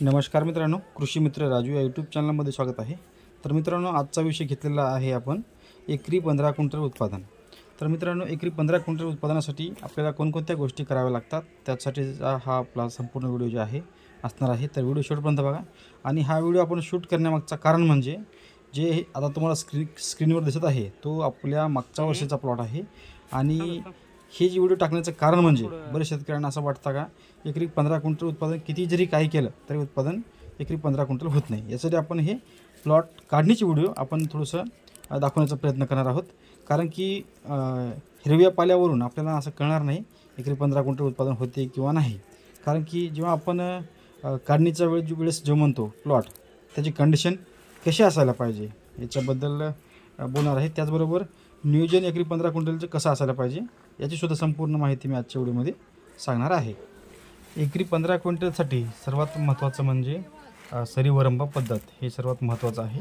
नमस्कार मित्रांनो, कृषी मित्र राजू या यूट्यूब चॅनलमध्ये स्वागत आहे। तर मित्रांनो, आजचा विषय घेतलेला आहे आपण एकरी 15 क्विंटल उत्पादन। तर मित्रांनो, एकरी 15 क्विंटल उत्पादनासाठी आपल्याला कोणकोणत्या गोष्टी कराव्या लागतात त्यासाठीचा हा आपला संपूर्ण व्हिडिओ जो आहे असणार आहे। तर व्हिडिओ शेवटपर्यंत बघा। आणि हा व्हिडिओ आपण शूट करण्यामागचं कारण म्हणजे जे आता तुम्हाला स्क्रीनवर दिसत आहे तो आपल्या मागच्या वर्षीचा प्लॉट आहे। आणि हे जे व्हिडिओ टाकण्याचं कारण म्हणजे बरेच शेतकऱ्यांना असं वाटतं का एकरी 15 क्विंटल उत्पादन किती जरी काही केलं तरी उत्पादन एकरी 15 क्विंटल होत नाही। यासाठी आपण हे प्लॉट काढण्याची व्हिडिओ आपण थोडंसं दाखवण्याचा प्रयत्न करणार आहोत। कारण की हिरव्या पाल्यावरून आपल्याला असं कळणार नाही एकरी 15 क्विंटल उत्पादन होते किंवा नाही। कारण की जेव्हा आपण काढणीच्या वेळेस जो म्हणतो प्लॉट त्याची कंडिशन कशी असायला पाहिजे याच्याबद्दल बोलणार आहे। त्याचबरोबर नियोजन एकरी 15 क्विंटलचं कसं असायला पाहिजे याची सुद्धा संपूर्ण माहिती मी आजच्या व्हिडिओमध्ये सांगणार आहे। एकरी 15 क्विंटलसाठी सर्वात महत्त्वाचं म्हणजे सरीवरंबा पद्धत हे सर्वात महत्त्वाचं आहे।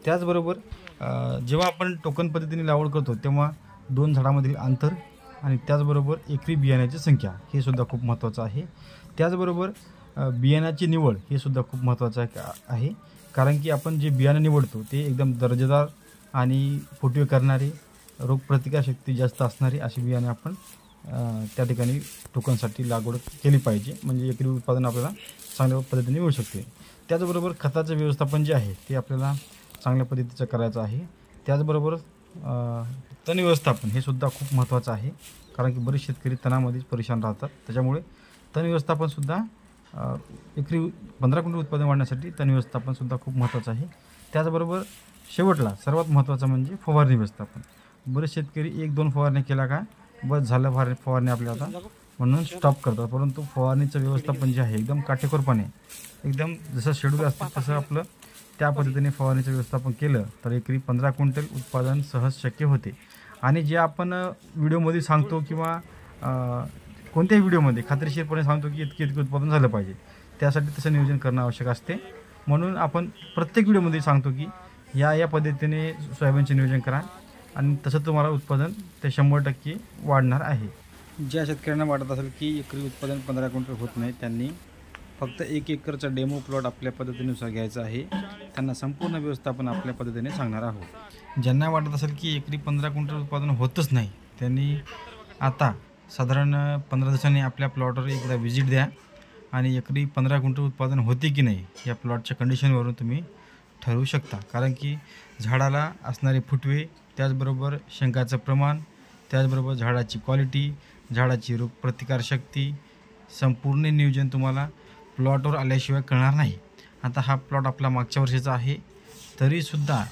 त्याचबरोबर जेव्हा आपण टोकन पद्धतीने लागवड करतो तेव्हा 2 झाडामधील अंतर आणि त्याचबरोबर एकरी बियाण्याची संख्या हे सुद्धा खूप महत्त्वाचं आहे। त्याचबरोबर बियाण्याची निवड हे सुद्धा खूप महत्त्वाचं आहे। कारण की आपण जे बियाणं निवडतो ते एकदम दर्जेदार आणि फुटवे करणारे, रोगप्रतिकारशक्ती जास्त असणारी अशी बियाणे आपण त्या ठिकाणी टोकनसाठी लागवड केली पाहिजे, म्हणजे एकरी उत्पादन आपल्याला चांगल्या पद्धतीने मिळू शकते। त्याचबरोबर खताचं व्यवस्थापन जे आहे ते आपल्याला चांगल्या पद्धतीचं करायचं आहे। त्याचबरोबर तण व्यवस्थापन हे सुद्धा खूप महत्त्वाचं आहे। कारण की बरेच शेतकरी तणामध्येच परेशान राहतात, त्याच्यामुळे तण व्यवस्थापनसुद्धा एकरी 15 क्विंटल उत्पादन वाढण्यासाठी तण व्यवस्थापनसुद्धा खूप महत्त्वाचं आहे। त्याचबरोबर शेवटला सर्वात महत्त्वाचं म्हणजे फवारणी व्यवस्थापन। बरेच शेतकरी 1-2 फवारणी केला का बस झालं, फवारणी आपल्याला म्हणून स्टॉप करतात, परंतु फवारणीचं व्यवस्थापन जे आहे एकदम काटेकोरपणे एकदम जसं शेड्यूल असतं तसं आपलं त्या पद्धतीने फवारणीचं व्यवस्थापन केलं तर एकरी 15 क्विंटल उत्पादन सहज शक्य होते। आणि जे आपण व्हिडिओमध्ये सांगतो किंवा कोणत्याही व्हिडिओमध्ये खात्रीशीरपणे सांगतो की इतके उत्पादन झालं पाहिजे, त्यासाठी तसं नियोजन करणं आवश्यक असते। म्हणून आपण प्रत्येक व्हिडिओमध्ये सांगतो की या पद्धतीने सोयाबीनचे नियोजन करा आणि तसं तुम्हाला उत्पादन ते 100% वाढणार आहे। ज्या शेतकऱ्यांना वाटत असेल की एकरी उत्पादन 15 क्विंटल होत नाही त्यांनी फक्त 1 एकरचा डेमो प्लॉट आपल्या पद्धतीनुसार घ्यायचा आहे। त्यांना संपूर्ण व्यवस्थापन आपल्या पद्धतीने सांगणार आहोत। ज्यांना वाटत असेल की एकरी 15 क्विंटल उत्पादन होतच नाही त्यांनी आता साधारण 15 दिवसांनी आपल्या प्लॉटवर एकदा व्हिजिट द्या आणि एकरी 15 क्विंटल उत्पादन होते की नाही या प्लॉटच्या कंडिशनवरून तुम्ही ठरवू शकता। कारण की झाडाला असणारे फुटवे, त्याचबरोबर शेंगाचं प्रमाण, त्याचबरोबर झाडाची क्वालिटी, झाडाची रोगप्रतिकारशक्ती संपूर्ण नियोजन तुम्हाला प्लॉटवर आल्याशिवाय कळणार नाही। आता हा प्लॉट आपला मागच्या वर्षीचा आहे, तरीसुद्धा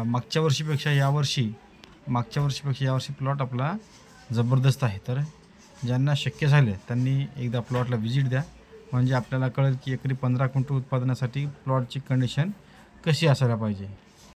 मागच्या वर्षीपेक्षा यावर्षी प्लॉट आपला जबरदस्त आहे। तर ज्यांना शक्य झालं त्यांनी एकदा प्लॉटला व्हिजिट द्या, म्हणजे आपल्याला कळेल की एकरी 15 क्विंटल उत्पादनासाठी प्लॉटची कंडिशन कशी असायला पाहिजे।